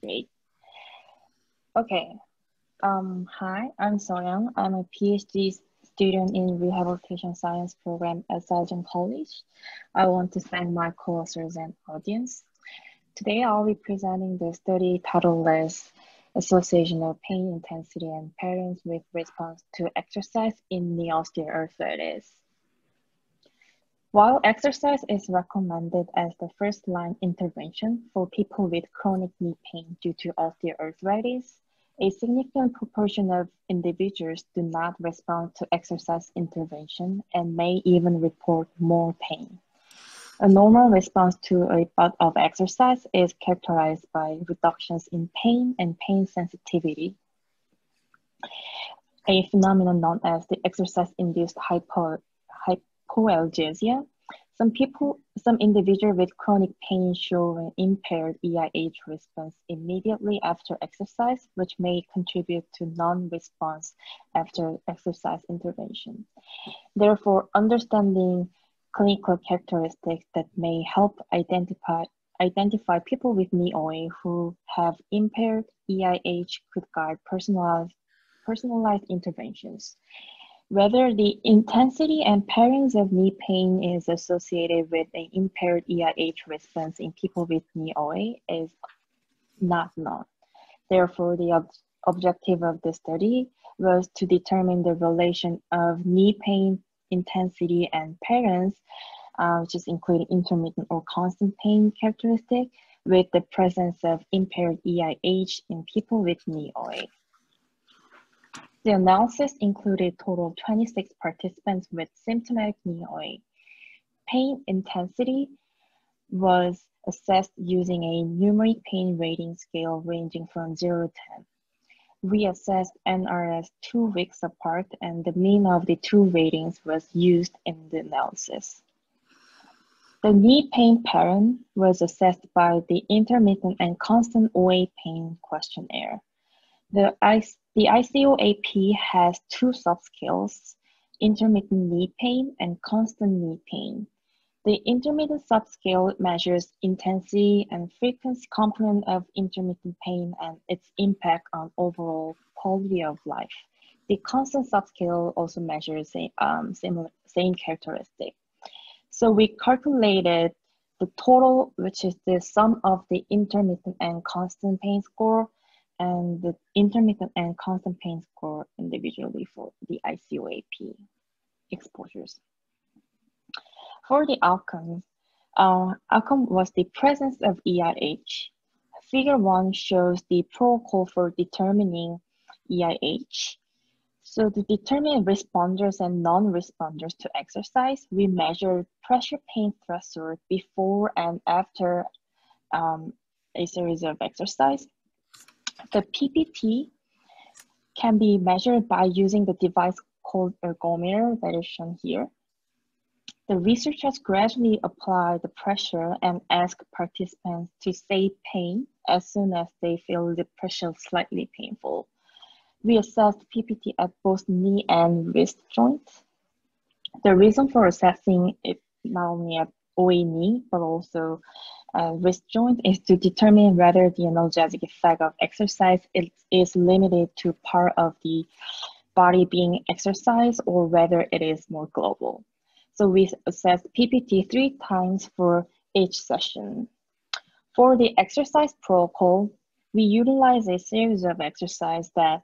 Great. Okay. Hi, I'm Soyoung. I'm a PhD student in Rehabilitation Science program at Sargent College. I want to thank my co-authors and audience. Today, I'll be presenting the study titled as Association of Pain Intensity and Patterns with Response to Exercise in Knee Osteoarthritis. While exercise is recommended as the first-line intervention for people with chronic knee pain due to osteoarthritis, a significant proportion of individuals do not respond to exercise intervention and may even report more pain. A normal response to a bout of exercise is characterized by reductions in pain and pain sensitivity, a phenomenon known as the exercise-induced hypoalgesia. Some individuals with chronic pain show an impaired EIH response immediately after exercise, which may contribute to non-response after exercise intervention. Therefore, understanding clinical characteristics that may help identify people with knee OA who have impaired EIH could guide personalized interventions. Whether the intensity and patterns of knee pain is associated with an impaired EIH response in people with knee OA is not known. Therefore, the objective of the study was to determine the relation of knee pain intensity and patterns, which is including intermittent or constant pain characteristic, with the presence of impaired EIH in people with knee OA. The analysis included a total of 26 participants with symptomatic knee OA. Pain intensity was assessed using a numeric pain rating scale ranging from 0 to 10. We assessed NRS 2 weeks apart, and the mean of the two ratings was used in the analysis. The knee pain pattern was assessed by the intermittent and constant OA pain questionnaire. The ICOAP has two subscales, intermittent knee pain and constant knee pain. The intermittent subscale measures intensity and frequency component of intermittent pain and its impact on overall quality of life. The constant subscale also measures the same characteristic. So we calculated the total, which is the sum of the intermittent and constant pain score, and the intermittent and constant pain score individually for the ICOAP exposures. For the outcome was the presence of EIH. Figure 1 shows the protocol for determining EIH. So to determine responders and non-responders to exercise, we measured pressure pain threshold before and after a series of exercise. The PPT can be measured by using the device called ergometer that is shown here. The researchers gradually apply the pressure and ask participants to say pain as soon as they feel the pressure slightly painful. We assessed PPT at both knee and wrist joints. The reason for assessing it not only at OA knee, but also wrist joint is to determine whether the analgesic effect of exercise is limited to part of the body being exercised or whether it is more global. So we assessed PPT 3 times for each session. For the exercise protocol, we utilized a series of exercises that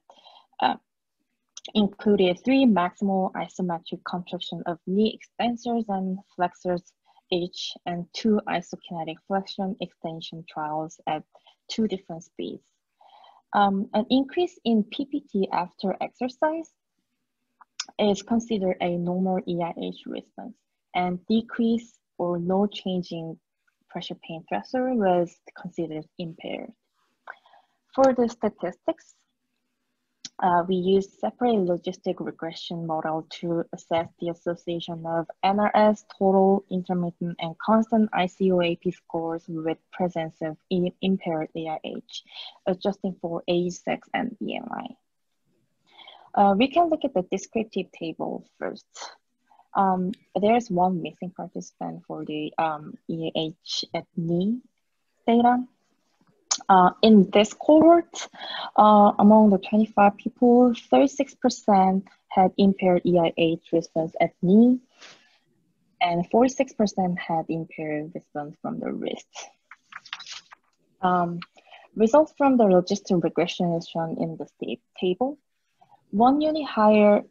included 3 maximal isometric contraction of knee extensors and flexors each, and 2 isokinetic flexion extension trials at 2 different speeds. An increase in PPT after exercise is considered a normal EIH response, and decrease or no change in pressure pain threshold was considered impaired. For the statistics, we used separate logistic regression model to assess the association of NRS, total, intermittent, and constant ICOAP scores with presence of impaired EIH, adjusting for age, sex, and BMI. We can look at the descriptive table first. There's one missing participant for the EIH at knee data. In this cohort, among the 25 people, 36% had impaired EIH response at knee, and 46% had impaired response from the wrist. Results from the logistic regression is shown in the table. 1 unit higher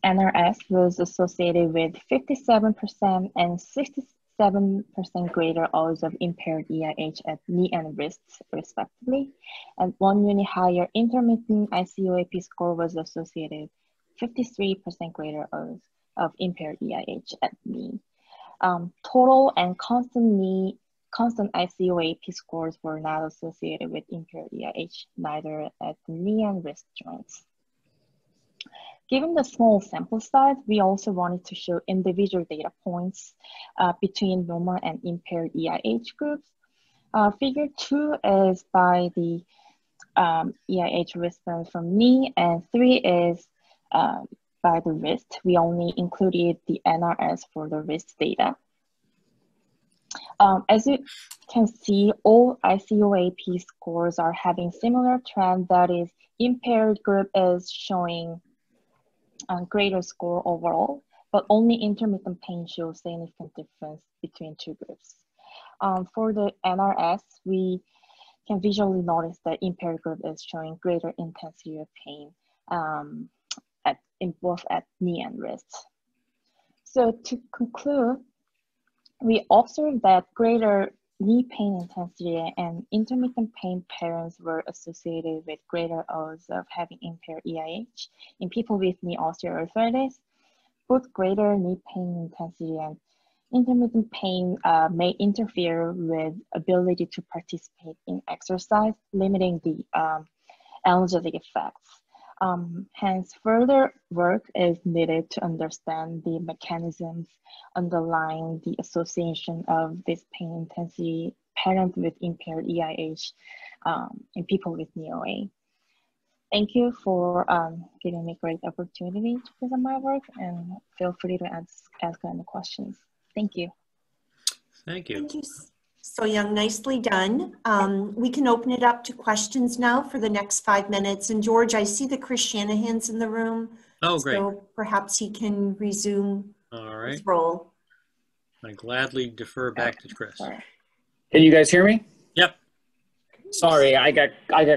NRS was associated with 57% and 67% greater odds of impaired EIH at knee and wrists, respectively. And 1 unit higher intermittent ICOAP score was associated 53% greater odds of impaired EIH at knee. Total and constant ICOAP scores were not associated with impaired EIH, neither at the knee and wrist joints. Given the small sample size, we also wanted to show individual data points between normal and impaired EIH groups. Figure 2 is by the EIH response from knee, and 3 is by the wrist. We only included the NRS for the wrist data. As you can see, all ICOAP scores are having similar trend. That is, impaired group is showing greater score overall, but only intermittent pain shows significant difference between two groups. For the NRS, we can visually notice that impaired group is showing greater intensity of pain in both at knee and wrist. So to conclude, we observed that greater knee pain intensity and intermittent pain patterns were associated with greater odds of having impaired EIH in people with knee osteoarthritis. Both greater knee pain intensity and intermittent pain may interfere with ability to participate in exercise, limiting the analgesic effects. Hence, further work is needed to understand the mechanisms underlying the association of this pain intensity pattern with impaired EIH in people with knee OA. Thank you for giving me a great opportunity to present my work, and feel free to ask any questions. Thank you. Thank you. Thank you, So-Young. Nicely done. We can open it up to questions now for the next 5 minutes. And George, I see that Chris Shanahan's in the room. Oh, great. So perhaps he can resume his role. I gladly defer back to Chris. Can you guys hear me? Yep. Sorry, I got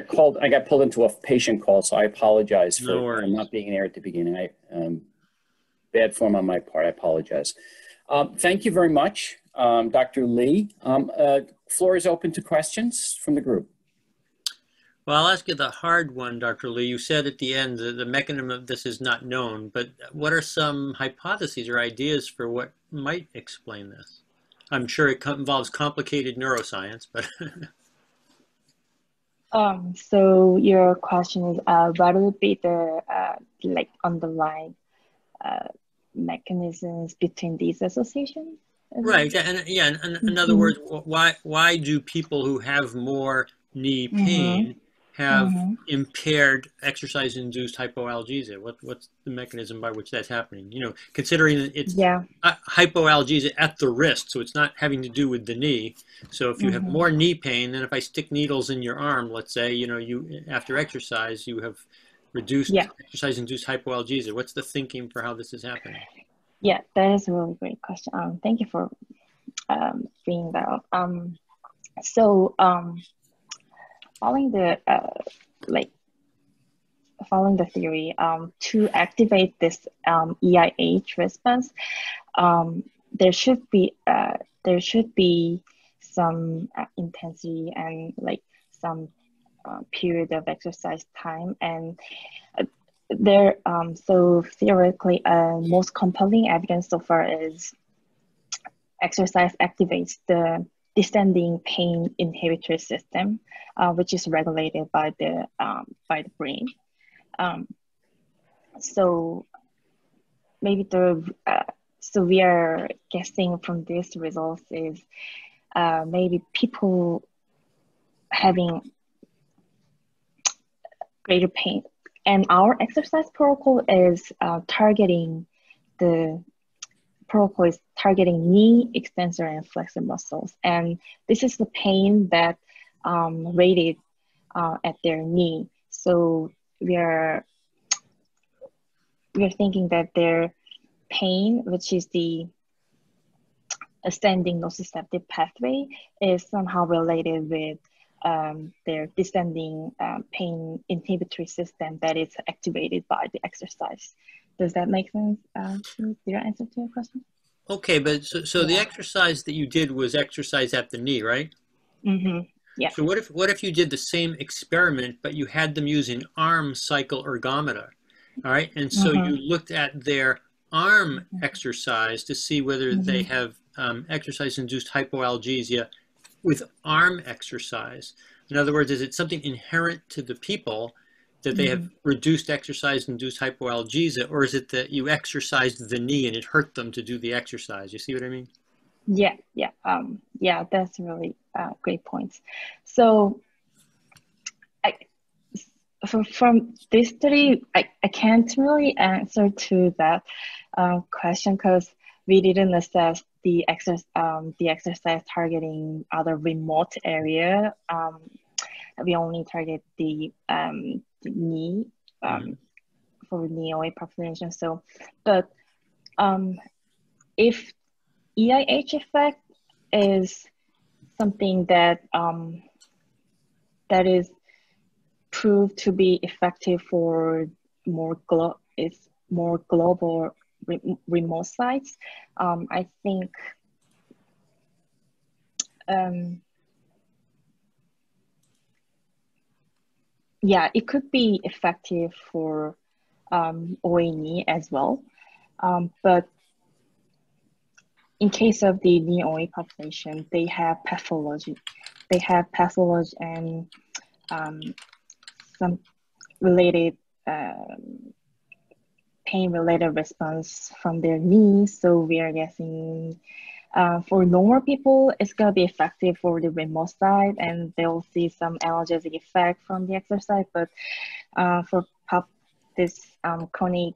pulled into a patient call, so I apologize for No not being there at the beginning. Bad form on my part. I apologize. Thank you very much, Dr. Lee. Floor is open to questions from the group. Well, I'll ask you the hard one, Dr. Lee. You said at the end that the mechanism of this is not known, but what are some hypotheses or ideas for what might explain this? I'm sure it involves complicated neuroscience, but... So your question is, what would be the like underlying mechanisms between these associations? Right, and yeah, in other words, why do people who have more knee pain have impaired exercise-induced hypoalgesia? What's the mechanism by which that's happening? You know, considering that it's hypoalgesia at the wrist, so it's not having to do with the knee. So if you have more knee pain, then if I stick needles in your arm, let's say, you know, you after exercise, you have reduced exercise-induced hypoalgesia. What's the thinking for how this is happening? Yeah, that is a really great question. Thank you for bringing that up. Following the following the theory, to activate this EIH response, there should be some intensity and like some period of exercise time, and so theoretically, most compelling evidence so far is exercise activates the descending pain inhibitory system, which is regulated by the brain. So maybe so we are guessing from these results is maybe people having greater pain. And our exercise protocol is targeting knee extensor and flexor muscles. And this is the pain that rated at their knee. So we're thinking that their pain, which is the ascending nociceptive pathway, is somehow related with their descending pain inhibitory system that is activated by the exercise. Does that make sense? Did I answer to your question? Okay, but so the exercise that you did was exercise at the knee, right? Mm-hmm. Yeah. So what if you did the same experiment, but you had them use an arm cycle ergometer, all right? And so you looked at their arm exercise to see whether they have exercise-induced hypoalgesia with arm exercise. In other words, is it something inherent to the people that they have reduced exercise-induced hypoalgesia, or is it that you exercised the knee and it hurt them to do the exercise? You see what I mean? Yeah, yeah, that's really great points. So, from this study, I can't really answer to that question because we didn't assess the exercise targeting other remote area. We only target the knee for knee OA population. So, but if EIH effect is something that that is proved to be effective for more global remote sites. I think yeah, it could be effective for OA as well, but in case of the knee OA population, they have pathology. They have pathology and some related pain-related response from their knees. So we are guessing for normal people, it's gonna be effective for the remote side, and they'll see some analgesic effect from the exercise. But for this chronic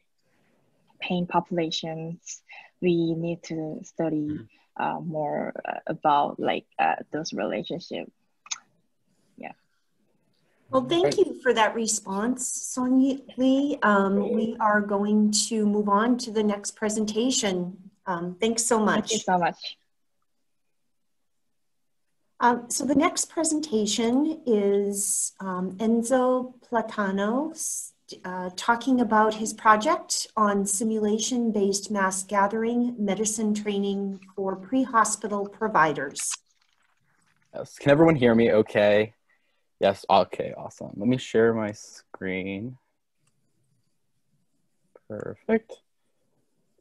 pain populations, we need to study more about like those relationships. Yeah. Well, thank you for that response, Sonia Lee. We are going to move on to the next presentation. Thanks so much. Thank you so much. So the next presentation is Enzo Platano talking about his project on simulation-based mass gathering medicine training for pre-hospital providers. Yes, can everyone hear me okay? Yes, okay, awesome. Let me share my screen. Perfect.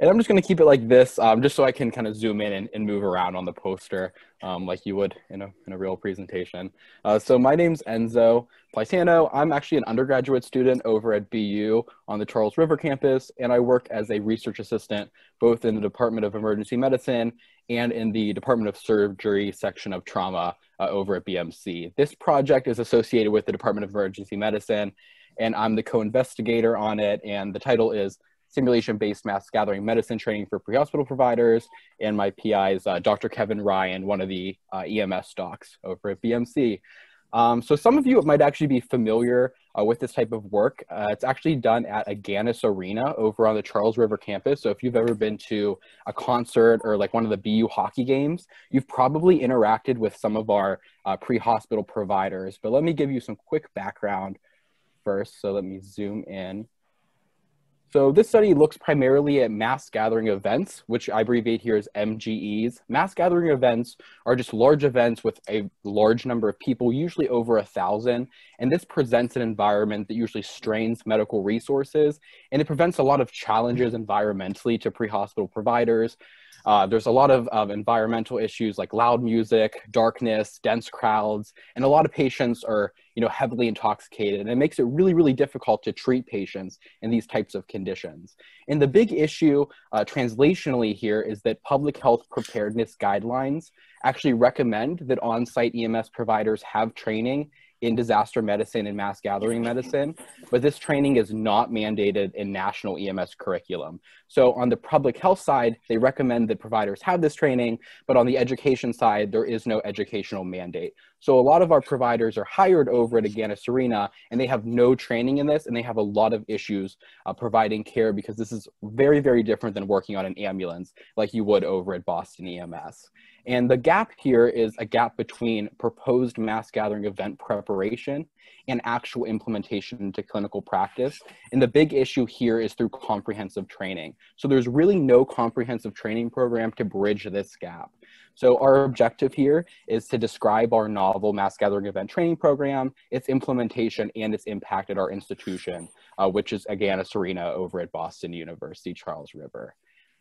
And I'm just going to keep it like this, just so I can kind of zoom in and move around on the poster like you would in a real presentation. So my name's Enzo Platano. I'm actually an undergraduate student over at BU on the Charles River campus, and I work as a research assistant both in the Department of Emergency Medicine and in the Department of Surgery section of trauma over at BMC. This project is associated with the Department of Emergency Medicine, and I'm the co-investigator on it, and the title is Simulation-Based Mass Gathering Medicine Training for Pre-Hospital Providers, and my PI is Dr. Kevin Ryan, one of the EMS docs over at BMC. So some of you might actually be familiar with this type of work. It's actually done at Agganis Arena over on the Charles River campus. So if you've ever been to a concert or like one of the BU hockey games, you've probably interacted with some of our pre-hospital providers. But let me give you some quick background first. So let me zoom in. So this study looks primarily at mass gathering events, which I abbreviate here as MGEs. Mass gathering events are just large events with a large number of people, usually over 1,000. And this presents an environment that usually strains medical resources, and it presents a lot of challenges environmentally to pre-hospital providers. There's a lot of environmental issues like loud music, darkness, dense crowds, and a lot of patients are heavily intoxicated, and it makes it really, really difficult to treat patients in these types of conditions. And the big issue translationally here is that public health preparedness guidelines actually recommend that on-site EMS providers have training in disaster medicine and mass gathering medicine, but this training is not mandated in national EMS curriculum. So on the public health side, they recommend that providers have this training, but on the education side, there is no educational mandate. So a lot of our providers are hired over at Agganis Arena, and they have no training in this, and they have a lot of issues providing care, because this is very, very different than working on an ambulance like you would over at Boston EMS. And the gap here is a gap between proposed mass gathering event preparation and actual implementation into clinical practice. And the big issue here is through comprehensive training. So there's really no comprehensive training program to bridge this gap. So our objective here is to describe our novel mass gathering event training program, its implementation, and its impact at our institution, which is Agganis Arena over at Boston University, Charles River.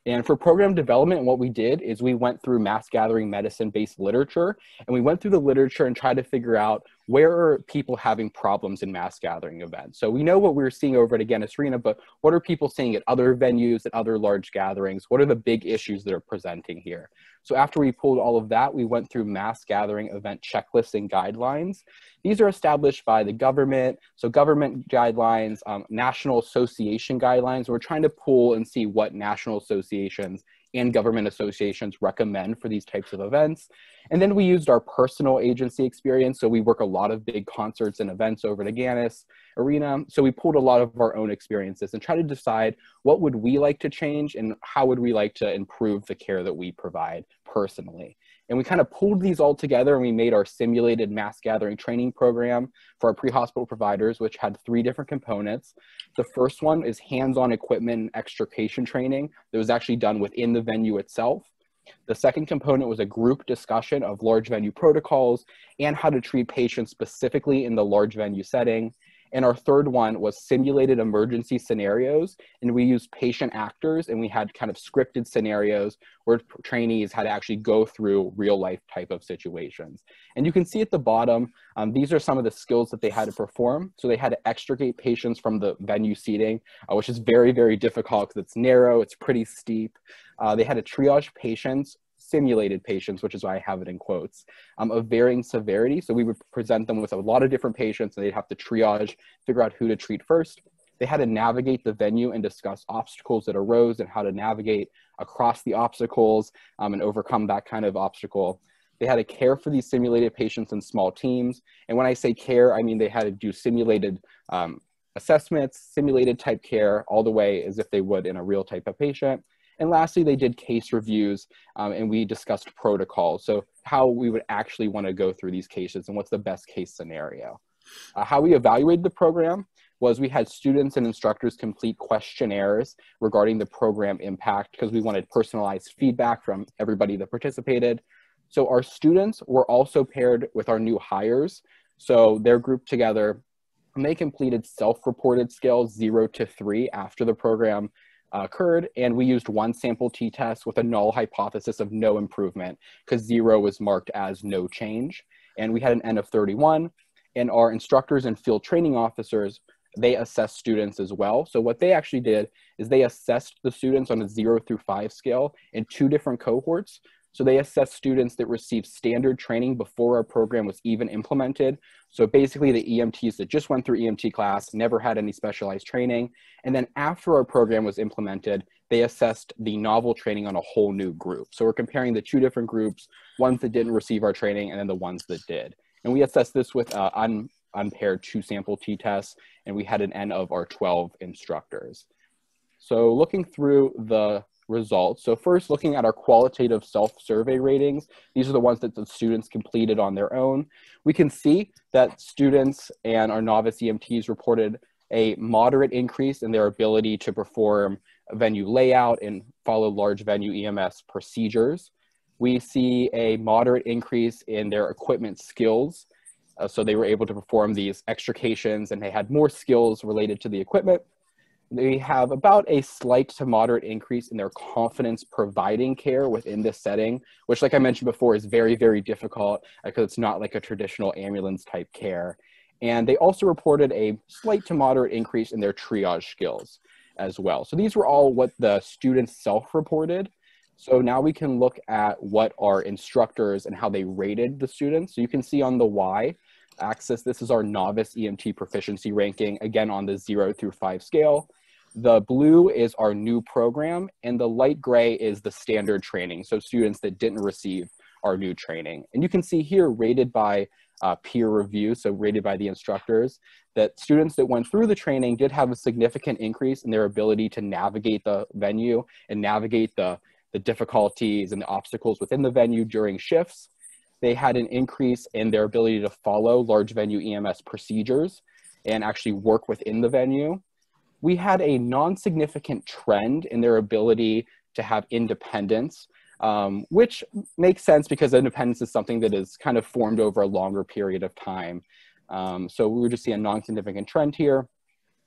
And for program development, what we did is we went through mass gathering medicine-based literature, and we went through the literature and tried to figure out where are people having problems in mass gathering events. So we know what we were seeing over at Agganis Arena, but what are people seeing at other venues, at other large gatherings? What are the big issues that are presenting here? So after we pulled all of that, we went through mass gathering event checklists and guidelines. These are established by the government, so government guidelines, national association guidelines. We're trying to pull and see what national associations and government associations recommend for these types of events. And then we used our personal agency experience. So we work a lot of big concerts and events over at Agganis Arena. So we pulled a lot of our own experiences and tried to decide what would we like to change and how would we like to improve the care that we provide personally. And we kind of pulled these all together, and we made our simulated mass gathering training program for our pre-hospital providers, which had 3 different components. The first one is hands-on equipment and extrication training that was actually done within the venue itself. The second component was a group discussion of large venue protocols and how to treat patients specifically in the large venue setting. And our third one was simulated emergency scenarios, and we used patient actors, and we had kind of scripted scenarios where trainees had to actually go through real life type of situations. And you can see at the bottom, these are some of the skills that they had to perform. So they had to extricate patients from the venue seating, which is very, very difficult because it's narrow, it's pretty steep. They had to triage patients, simulated patients, which is why I have it in quotes, of varying severity. So we would present them with a lot of different patients, and they'd have to triage, figure out who to treat first. They had to navigate the venue and discuss obstacles that arose and how to navigate across the obstacles and overcome that kind of obstacle. They had to care for these simulated patients in small teams. And when I say care, I mean they had to do simulated assessments, simulated type care, all the way as if they would in a real type of patient. And lastly, they did case reviews, and we discussed protocols. So how we would actually want to go through these cases and what's the best case scenario. How we evaluated the program was we had students and instructors complete questionnaires regarding the program impact, because we wanted personalized feedback from everybody that participated. So our students were also paired with our new hires. So they're grouped together, and they completed self-reported scales 0 to 3 after the program occurred, and we used 1 sample t-test with a null hypothesis of no improvement, because 0 was marked as no change. And we had an N of 31, and our instructors and field training officers, they assessed students as well. So what they actually did is they assessed the students on a 0 through 5 scale in 2 different cohorts. So they assessed students that received standard training before our program was even implemented. So basically the EMTs that just went through EMT class, never had any specialized training. And then after our program was implemented, they assessed the novel training on a whole new group. So we're comparing the 2 different groups, ones that didn't receive our training and then the ones that did. And we assessed this with unpaired 2 sample t-tests, and we had an N of our 12 instructors. So looking through the results. So first, looking at our qualitative self-survey ratings, these are the ones that the students completed on their own. We can see that students and our novice EMTs reported a moderate increase in their ability to perform venue layout and follow large venue EMS procedures. We see a moderate increase in their equipment skills. So they were able to perform these extrications, and they had more skills related to the equipment. They have about a slight to moderate increase in their confidence providing care within this setting, which, like I mentioned before, is very, very difficult because it's not like a traditional ambulance type care. And they also reported a slight to moderate increase in their triage skills as well. So these were all what the students self-reported. So now we can look at what our instructors and how they rated the students. So you can see on the Y axis, this is our novice EMT proficiency ranking, again on the 0 through 5 scale. The blue is our new program, and the light gray is the standard training, so students that didn't receive our new training. And you can see here rated by peer review, so rated by the instructors, that students that went through the training did have a significant increase in their ability to navigate the venue and navigate the difficulties and the obstacles within the venue during shifts. They had an increase in their ability to follow large venue EMS procedures and actually work within the venue. We had a non-significant trend in their ability to have independence, which makes sense because independence is something that is kind of formed over a longer period of time. So we just see a non-significant trend here,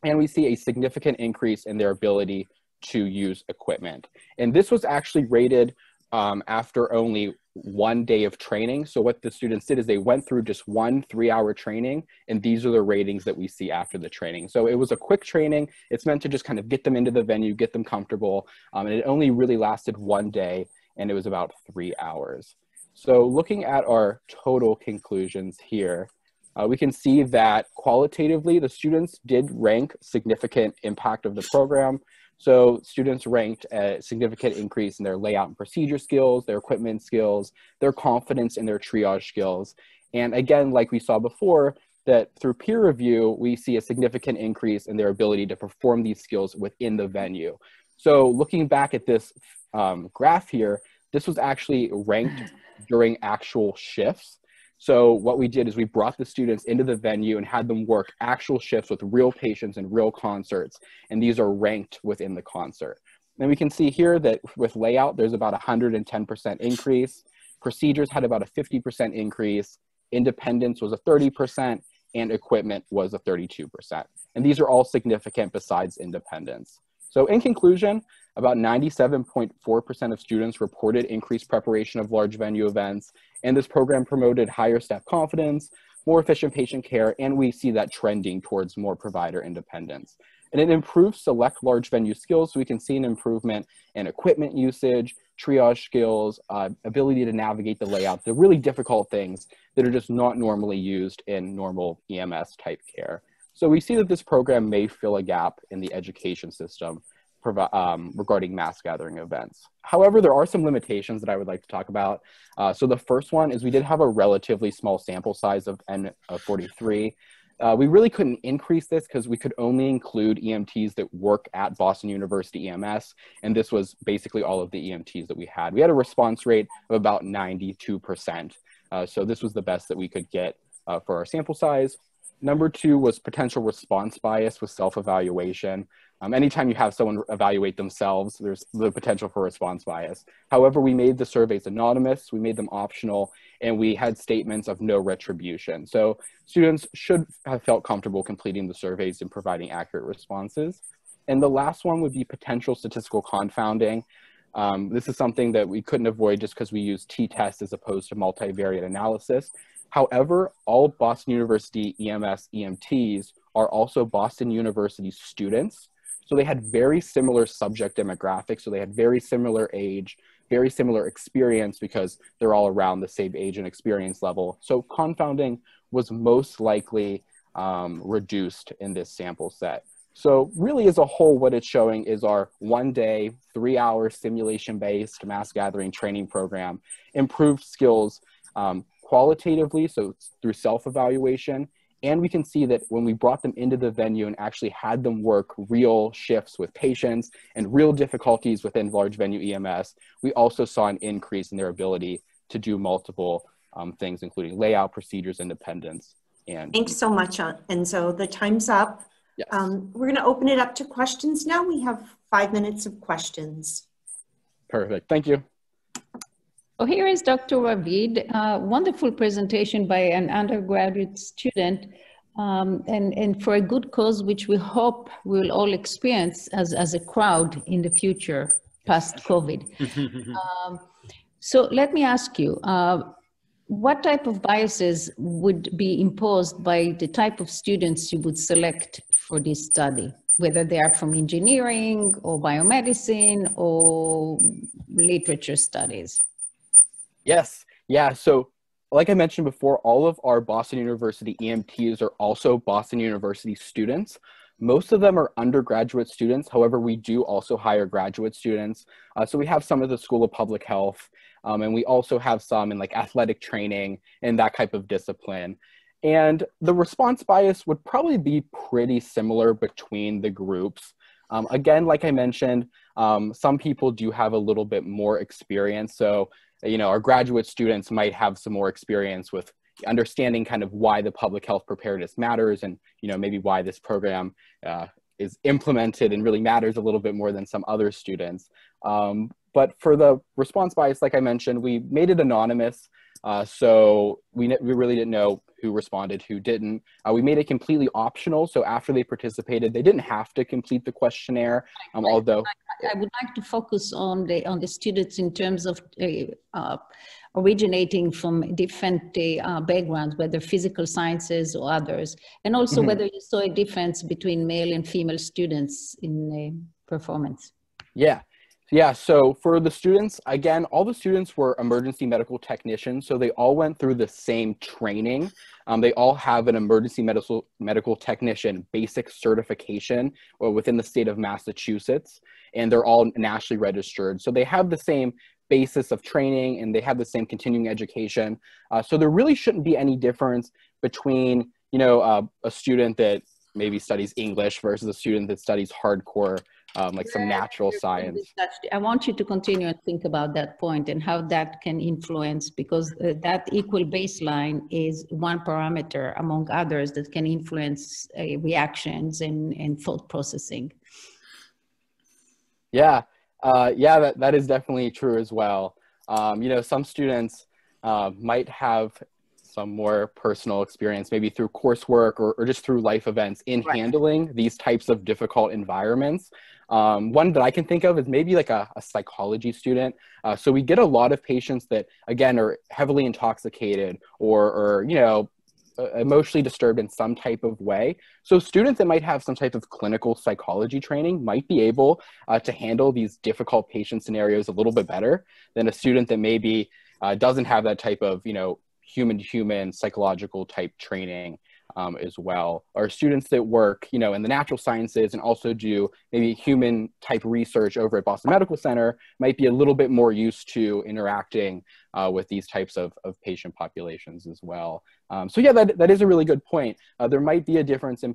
and we see a significant increase in their ability to use equipment. And this was actually rated after only 1 day of training. So what the students did is they went through just 1 3-hour training, and these are the ratings that we see after the training. So it was a quick training. It's meant to just kind of get them into the venue, get them comfortable. And it only really lasted 1 day, and it was about 3 hours. So looking at our total conclusions here, we can see that qualitatively, the students did rank significant impact of the program. So students ranked a significant increase in their layout and procedure skills, their equipment skills, their confidence in their triage skills. And again, like we saw before, that through peer review, we see a significant increase in their ability to perform these skills within the venue. So looking back at this graph here, this was actually ranked during actual shifts. So what we did is we brought the students into the venue and had them work actual shifts with real patients and real concerts, and these are ranked within the concert. And we can see here that with layout, there's about 110% increase. Procedures had about a 50% increase. Independence was a 30%, and equipment was a 32%. And these are all significant besides independence. So in conclusion, about 97.4% of students reported increased preparation of large venue events, and this program promoted higher staff confidence, more efficient patient care, and we see that trending towards more provider independence. And it improves select large venue skills, so we can see an improvement in equipment usage, triage skills, ability to navigate the layout, the really difficult things that are just not normally used in normal EMS type care. So we see that this program may fill a gap in the education system regarding mass gathering events. However, there are some limitations that I would like to talk about. So the first one is we did have a relatively small sample size of N of 43. We really couldn't increase this because we could only include EMTs that work at Boston University EMS, and this was basically all of the EMTs that we had. We had a response rate of about 92%, so this was the best that we could get for our sample size. Number 2 was potential response bias with self-evaluation. Anytime you have someone evaluate themselves, there's the potential for response bias. However, we made the surveys anonymous, we made them optional, and we had statements of no retribution. So students should have felt comfortable completing the surveys and providing accurate responses. And the last one would be potential statistical confounding. This is something that we couldn't avoid just because we use t-tests as opposed to multivariate analysis. However, all Boston University EMS EMTs are also Boston University students. So they had very similar subject demographics. So they had very similar age, very similar experience because they're all around the same age and experience level. So confounding was most likely reduced in this sample set. So really as a whole, what it's showing is our 1 day, 3-hour simulation-based mass gathering training program improved skills qualitatively, so through self-evaluation. And we can see that when we brought them into the venue and actually had them work real shifts with patients and real difficulties within large venue EMS, we also saw an increase in their ability to do multiple things, including layout, procedures, independence. And thanks so much, Enzo. The time's up. Yes. We're going to open it up to questions now. We have 5 minutes of questions. Perfect. Thank you. Well, here is Dr. Ravid, wonderful presentation by an undergraduate student, and for a good cause, which we hope we'll all experience as a crowd in the future, past COVID. So let me ask you, what type of biases would be imposed by the type of students you would select for this study, whether they are from engineering or biomedicine or literature studies? Yes. Yeah. So like I mentioned before, all of our Boston University EMTs are also Boston University students. Most of them are undergraduate students. However, we do also hire graduate students. So we have some of the School of Public Health, and we also have some in like athletic training and that type of discipline. And the response bias would probably be pretty similar between the groups. Again, like I mentioned, some people do have a little bit more experience. So, you know, our graduate students might have some more experience with understanding kind of why the public health preparedness matters, and, you know, maybe why this program is implemented and really matters a little bit more than some other students. But for the response bias, like I mentioned, we made it anonymous. So we really didn't know who responded, who didn't. We made it completely optional. So after they participated, they didn't have to complete the questionnaire, although... I would like to focus on the students in terms of originating from different backgrounds, whether physical sciences or others, and also whether you saw a difference between male and female students in performance. Yeah, so for the students, again, all the students were emergency medical technicians, so they all went through the same training. They all have an emergency medical technician basic certification within the state of Massachusetts, and they're all nationally registered. So they have the same basis of training, and they have the same continuing education. So there really shouldn't be any difference between, you know, a student that maybe studies English versus a student that studies hardcore like some natural science. I want you to continue and think about that point and how that can influence, because that equal baseline is one parameter among others that can influence reactions and thought processing. Yeah, that is definitely true as well. You know, some students might have some more personal experience, maybe through coursework or just through life events in handling these types of difficult environments. One that I can think of is maybe like a psychology student. So we get a lot of patients that, again, are heavily intoxicated or you know, emotionally disturbed in some type of way. So students that might have some type of clinical psychology training might be able to handle these difficult patient scenarios a little bit better than a student that maybe doesn't have that type of, you know, human-to-human psychological type training as well. Or students that work, you know, in the natural sciences and also do maybe human type research over at Boston Medical Center might be a little bit more used to interacting with these types of patient populations as well. So yeah, that is a really good point. There might be a difference in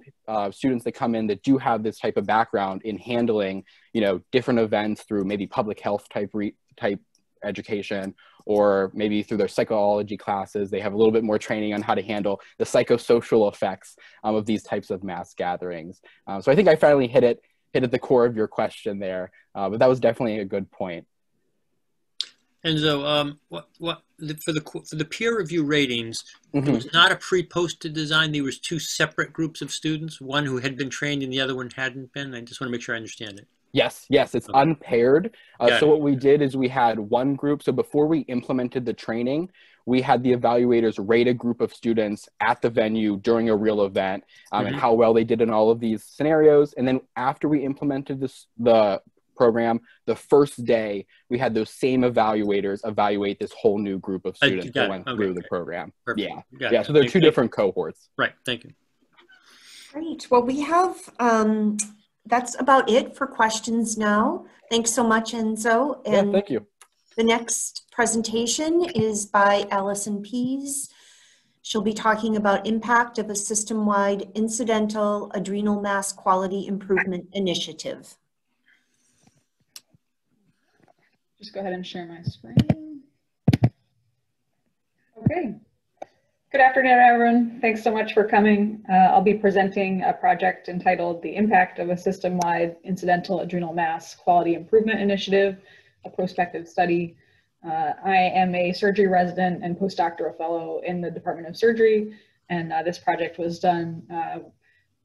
students that come in that do have this type of background in handling, you know, different events through maybe public health type education, or maybe through their psychology classes, they have a little bit more training on how to handle the psychosocial effects of these types of mass gatherings. So I think I finally hit at the core of your question there, but that was definitely a good point. And so, for the peer review ratings, it was not a pre-posted design. There was two separate groups of students, one who had been trained and the other one hadn't been. I just want to make sure I understand it. Yes, it's unpaired. So what we did is we had one group. So before we implemented the training, we had the evaluators rate a group of students at the venue during a real event and how well they did in all of these scenarios. And then after we implemented the program, the first day, we had those same evaluators evaluate this whole new group of students that went through the program. Perfect. Yeah, so they're two different cohorts. Right, thank you. Great. Well, we have... that's about it for questions now. Thanks so much, Enzo. And yeah, thank you. The next presentation is by Allison Pease. She'll be talking about impact of a system-wide incidental adrenal mass quality improvement initiative. Just go ahead and share my screen. Okay. Good afternoon, everyone. Thanks so much for coming. I'll be presenting a project entitled The Impact of a System-Wide Incidental Adrenal Mass Quality Improvement Initiative, a prospective study. I am a surgery resident and postdoctoral fellow in the Department of Surgery, and this project was done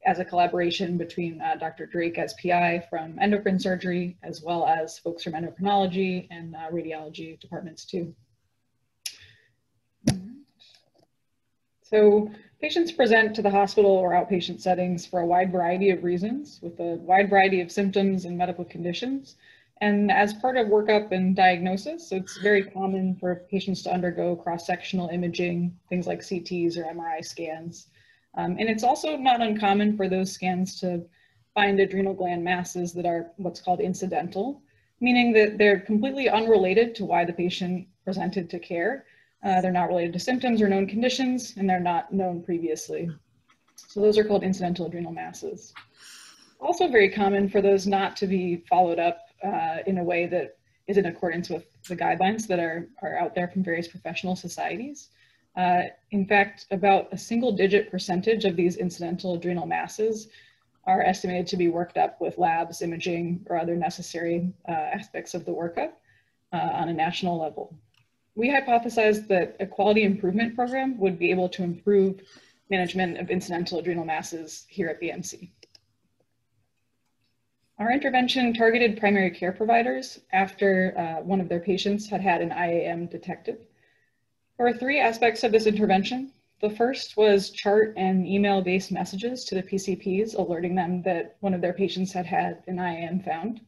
as a collaboration between Dr. Drake as PI from endocrine surgery, as well as folks from endocrinology and radiology departments too. So patients present to the hospital or outpatient settings for a wide variety of reasons with a wide variety of symptoms and medical conditions. And as part of workup and diagnosis, it's very common for patients to undergo cross-sectional imaging, things like CTs or MRI scans. And it's also not uncommon for those scans to find adrenal gland masses that are what's called incidental, meaning that they're completely unrelated to why the patient presented to care. They're not related to symptoms or known conditions, and they're not known previously. So those are called incidental adrenal masses. Also very common for those not to be followed up in a way that is in accordance with the guidelines that are out there from various professional societies. In fact, about a single-digit percentage of these incidental adrenal masses are estimated to be worked up with labs, imaging, or other necessary aspects of the workup on a national level. We hypothesized that a quality improvement program would be able to improve management of incidental adrenal masses here at BMC. Our intervention targeted primary care providers after one of their patients had had an IAM detected. There were 3 aspects of this intervention. The first was chart and email-based messages to the PCPs, alerting them that one of their patients had had an IAM found.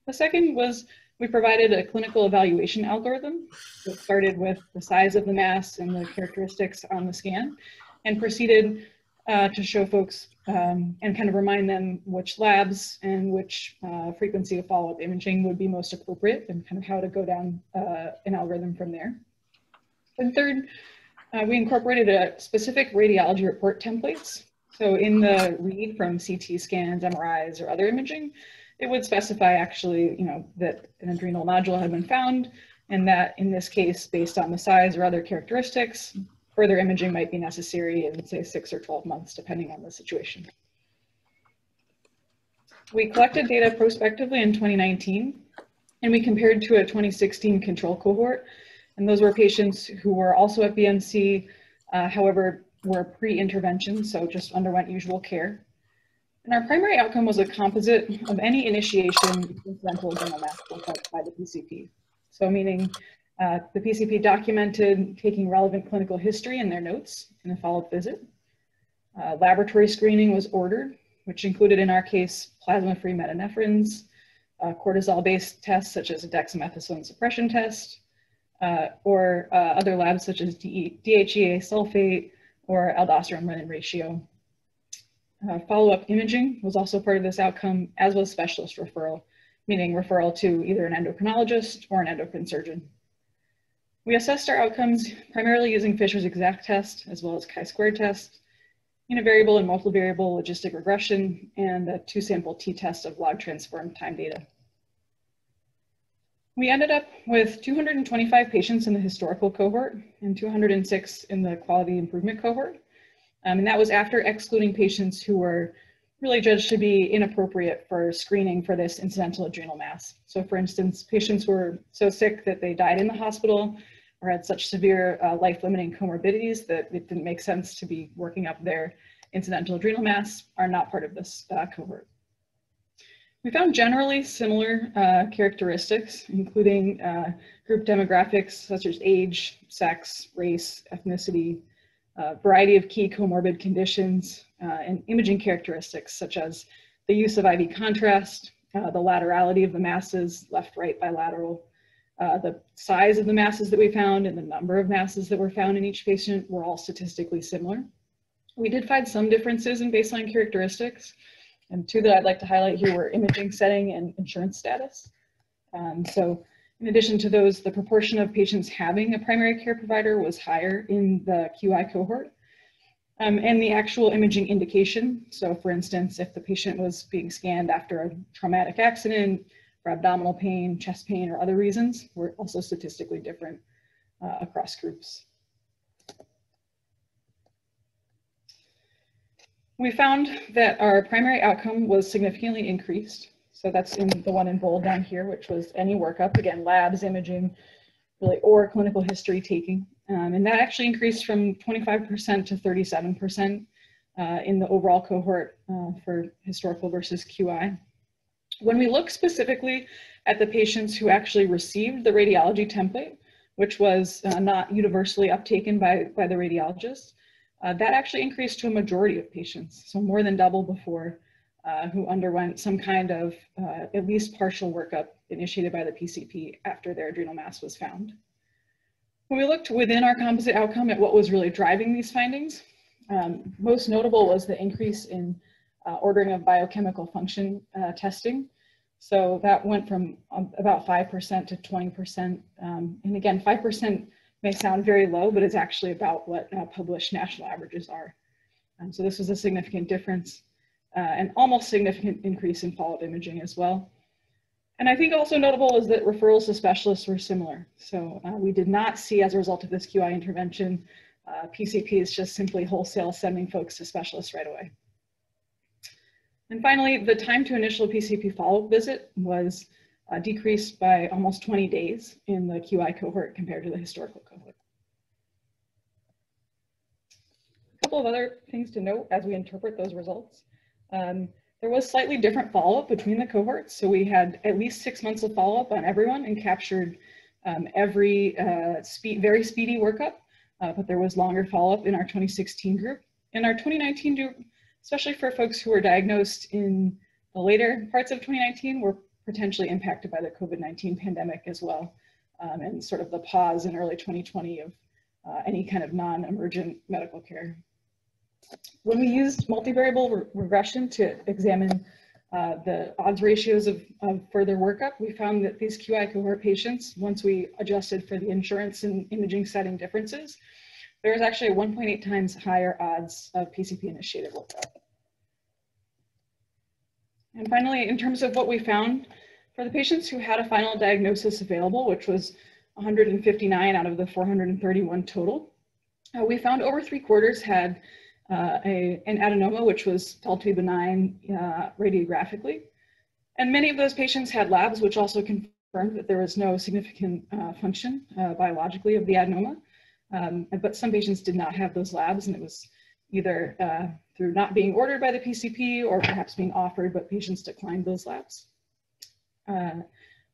The second was we provided a clinical evaluation algorithm that started with the size of the mass and the characteristics on the scan, and proceeded to show folks and kind of remind them which labs and which frequency of follow-up imaging would be most appropriate, and kind of how to go down an algorithm from there. And third, we incorporated a specific radiology report templates. So in the read from CT scans, MRIs, or other imaging, it would specify actually, that an adrenal nodule had been found, and that in this case, based on the size or other characteristics, further imaging might be necessary in, say, 6 or 12 months, depending on the situation. We collected data prospectively in 2019, and we compared to a 2016 control cohort. And those were patients who were also at BMC, however, were pre-intervention, so just underwent usual care. And our primary outcome was a composite of any initiation of incidental adrenal mass workup by the PCP. So meaning the PCP documented taking relevant clinical history in their notes in a follow-up visit. Laboratory screening was ordered, which included, in our case, plasma-free metanephrines, cortisol-based tests such as a dexamethasone suppression test, or other labs such as DHEA sulfate or aldosterone-renin ratio. Follow-up imaging was also part of this outcome, as was specialist referral, meaning referral to either an endocrinologist or an endocrine surgeon. We assessed our outcomes primarily using Fisher's exact test, as well as chi-square test, univariable and multivariable logistic regression, and a 2-sample t-test of log transform time data. We ended up with 225 patients in the historical cohort and 206 in the quality improvement cohort. And that was after excluding patients who were really judged to be inappropriate for screening for this incidental adrenal mass. So for instance, patients were so sick that they died in the hospital or had such severe life-limiting comorbidities that it didn't make sense to be working up their incidental adrenal mass are not part of this cohort. We found generally similar characteristics, including group demographics such as age, sex, race, ethnicity, variety of key comorbid conditions, and imaging characteristics such as the use of IV contrast, the laterality of the masses, left-right bilateral, the size of the masses that we found and the number of masses that were found in each patient were all statistically similar. We did find some differences in baseline characteristics, and 2 that I'd like to highlight here were imaging setting and insurance status. So in addition to those, the proportion of patients having a primary care provider was higher in the QI cohort. And the actual imaging indication. So for instance, if the patient was being scanned after a traumatic accident, for abdominal pain, chest pain, or other reasons, were also statistically different across groups. We found that our primary outcome was significantly increased. So that's in the one in bold down here, which was any workup, again, labs, imaging, really, or clinical history taking. And that actually increased from 25% to 37% in the overall cohort for historical versus QI. When we look specifically at the patients who actually received the radiology template, which was not universally uptaken by the radiologists, that actually increased to a majority of patients, so more than double before, who underwent some kind of at least partial workup initiated by the PCP after their adrenal mass was found. When we looked within our composite outcome at what was really driving these findings, most notable was the increase in ordering of biochemical function testing. So that went from about 5% to 20%. And again, 5% may sound very low, but it's actually about what published national averages are. So this was a significant difference, and almost significant increase in follow-up imaging as well. And I think also notable is that referrals to specialists were similar. So we did not see, as a result of this QI intervention, PCPs just simply wholesale sending folks to specialists right away. And finally, the time to initial PCP follow-up visit was decreased by almost 20 days in the QI cohort compared to the historical cohort. A couple of other things to note as we interpret those results. There was slightly different follow-up between the cohorts. So we had at least 6 months of follow-up on everyone and captured every very speedy workup, but there was longer follow-up in our 2016 group. In our 2019 group, especially for folks who were diagnosed in the later parts of 2019, were potentially impacted by the COVID-19 pandemic as well, and sort of the pause in early 2020 of any kind of non-emergent medical care. When we used multivariable regression to examine the odds ratios of further workup, we found that these QI cohort patients, once we adjusted for the insurance and imaging setting differences, there was actually a 1.8 times higher odds of PCP-initiated workup. And finally, in terms of what we found, for the patients who had a final diagnosis available, which was 159 out of the 431 total, we found over 3/4 had an adenoma, which was felt to be benign radiographically. And many of those patients had labs, which also confirmed that there was no significant function biologically of the adenoma. But some patients did not have those labs, and it was either through not being ordered by the PCP or perhaps being offered, but patients declined those labs. A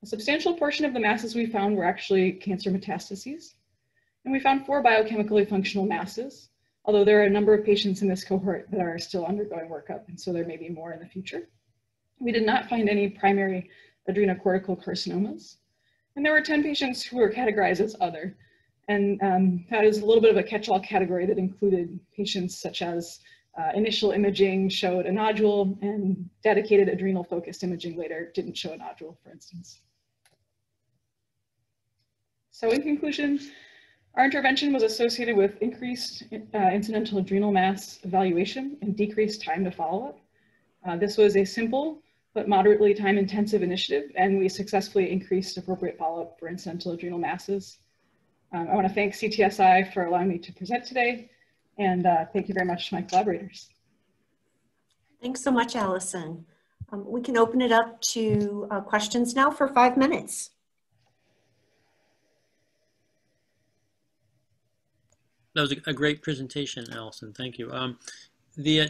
substantial portion of the masses we found were actually cancer metastases. And we found 4 biochemically functional masses, although there are a number of patients in this cohort that are still undergoing workup, and so there may be more in the future. We did not find any primary adrenocortical carcinomas. And there were 10 patients who were categorized as other. And that is a little bit of a catch-all category that included patients such as initial imaging showed a nodule, and dedicated adrenal focused imaging later didn't show a nodule, for instance. So in conclusion, our intervention was associated with increased incidental adrenal mass evaluation and decreased time to follow-up. This was a simple but moderately time-intensive initiative, and we successfully increased appropriate follow-up for incidental adrenal masses. I want to thank CTSI for allowing me to present today, and thank you very much to my collaborators. Thanks so much, Allison. We can open it up to questions now for 5 minutes. That was a great presentation, Allison. Thank you.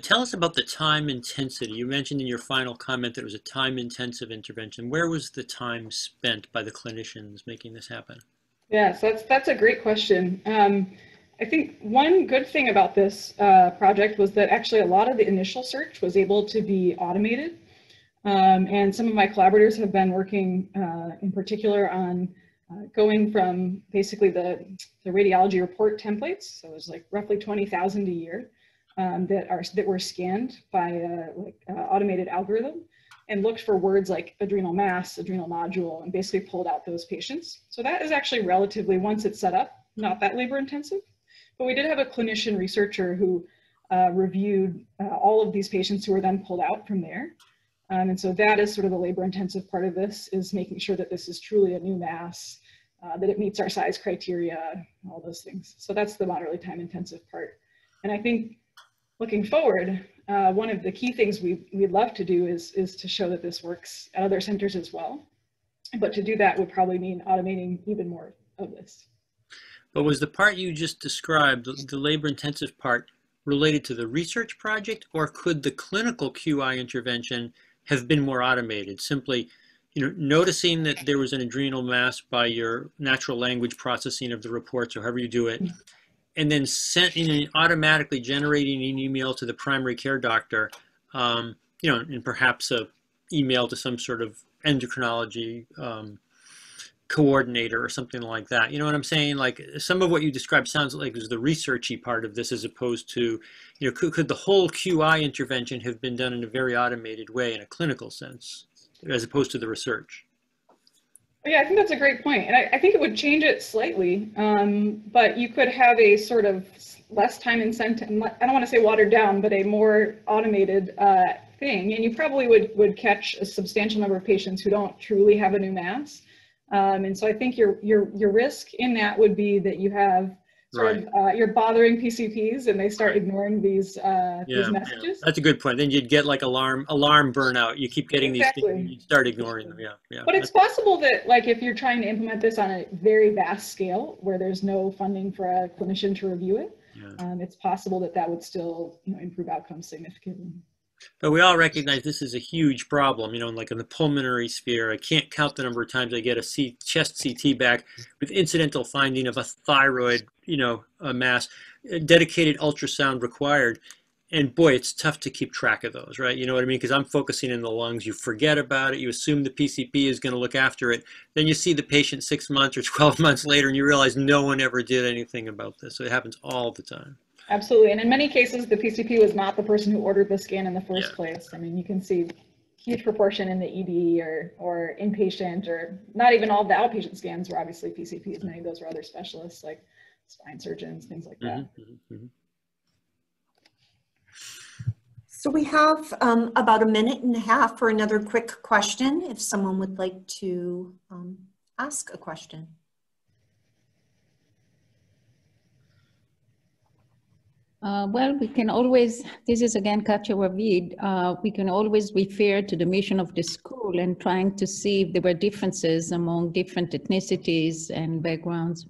Tell us about the time intensity. You mentioned in your final comment that it was a time-intensive intervention. Where was the time spent by the clinicians making this happen? Yes, that's a great question. I think one good thing about this project was that actually a lot of the initial search was able to be automated. And some of my collaborators have been working in particular on going from basically the radiology report templates. So it was like roughly 20,000 a year that were scanned by automated algorithm, and looked for words like adrenal mass, adrenal nodule, and basically pulled out those patients. So that is actually relatively, once it's set up, not that labor intensive. But we did have a clinician researcher who reviewed all of these patients who were then pulled out from there. And so that is sort of the labor intensive part of this, is making sure that this is truly a new mass, that it meets our size criteria, all those things. So that's the moderately time intensive part. And I think looking forward, one of the key things we'd love to do is to show that this works at other centers as well. But to do that would probably mean automating even more of this. But was the part you just described, the labor-intensive part, related to the research project, or could the clinical QI intervention have been more automated? Simply, noticing that there was an adrenal mass by your natural language processing of the reports, or however you do it, and then automatically generating an email to the primary care doctor, and perhaps a email to some sort of endocrinology coordinator or something like that. You know what I'm saying? Like some of what you described sounds like it was the researchy part of this, as opposed to, you know, could the whole QI intervention have been done in a very automated way in a clinical sense, as opposed to the research? Yeah, I think that's a great point. And I think it would change it slightly, but you could have a sort of less time incentive, I don't want to say watered down, but a more automated thing. And you probably would catch a substantial number of patients who don't truly have a new mass. And so I think your risk in that would be that you have sort of, you're bothering PCPs and they start ignoring these messages. Yeah. That's a good point. Then you'd get like alarm burnout. You keep getting these things and you start ignoring them. Yeah. But it's possible that, like, if you're trying to implement this on a very vast scale where there's no funding for a clinician to review it, it's possible that that would still, you know, improve outcomes significantly. But we all recognize this is a huge problem, you know, like in the pulmonary sphere. I can't count the number of times I get a chest CT back with incidental finding of a thyroid, you know, a mass, dedicated ultrasound required. And boy, it's tough to keep track of those, right? You know what I mean? Because I'm focusing in the lungs. You forget about it. You assume the PCP is going to look after it. Then you see the patient 6 months or 12 months later and you realize no one ever did anything about this. So it happens all the time. Absolutely. And in many cases, the PCP was not the person who ordered the scan in the first place. I mean, you can see huge proportion in the ED or inpatient, or not even all the outpatient scans were obviously PCPs. Many of those were other specialists like spine surgeons, things like that. So we have about a minute and a half for another quick question, if someone would like to ask a question. Well, we can always, this is again Katja Ravid, we can always refer to the mission of the school and trying to see if there were differences among different ethnicities and backgrounds.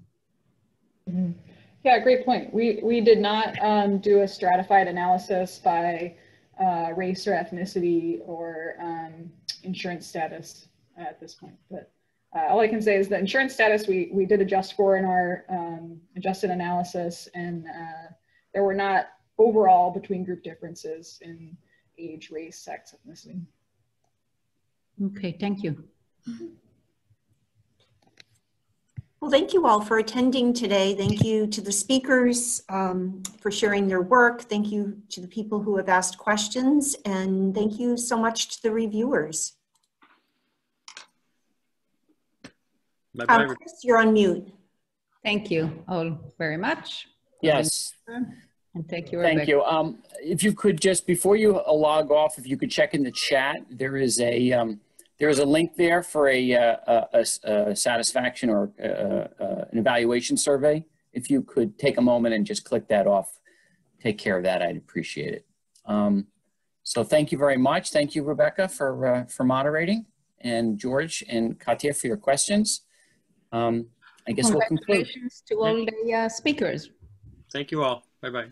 Yeah, great point. We did not do a stratified analysis by race or ethnicity or insurance status at this point. But all I can say is that insurance status we did adjust for in our adjusted analysis, and there were not overall between group differences in age, race, sex, ethnicity. Okay, thank you. Well, thank you all for attending today. Thank you to the speakers for sharing their work. Thank you to the people who have asked questions, and thank you so much to the reviewers. Bye-bye. Chris, you're on mute. Thank you all very much. Yes. And thank you, Thank Rebecca. you. If you could just, before you log off, if you could check in the chat, there is a link there for a satisfaction or an evaluation survey. If you could take a moment and just click that off, take care of that, I'd appreciate it. So thank you very much. Thank you, Rebecca, for moderating, and George and Katja for your questions. I guess we'll conclude. Congratulations to all the speakers. Thank you all. Bye-bye.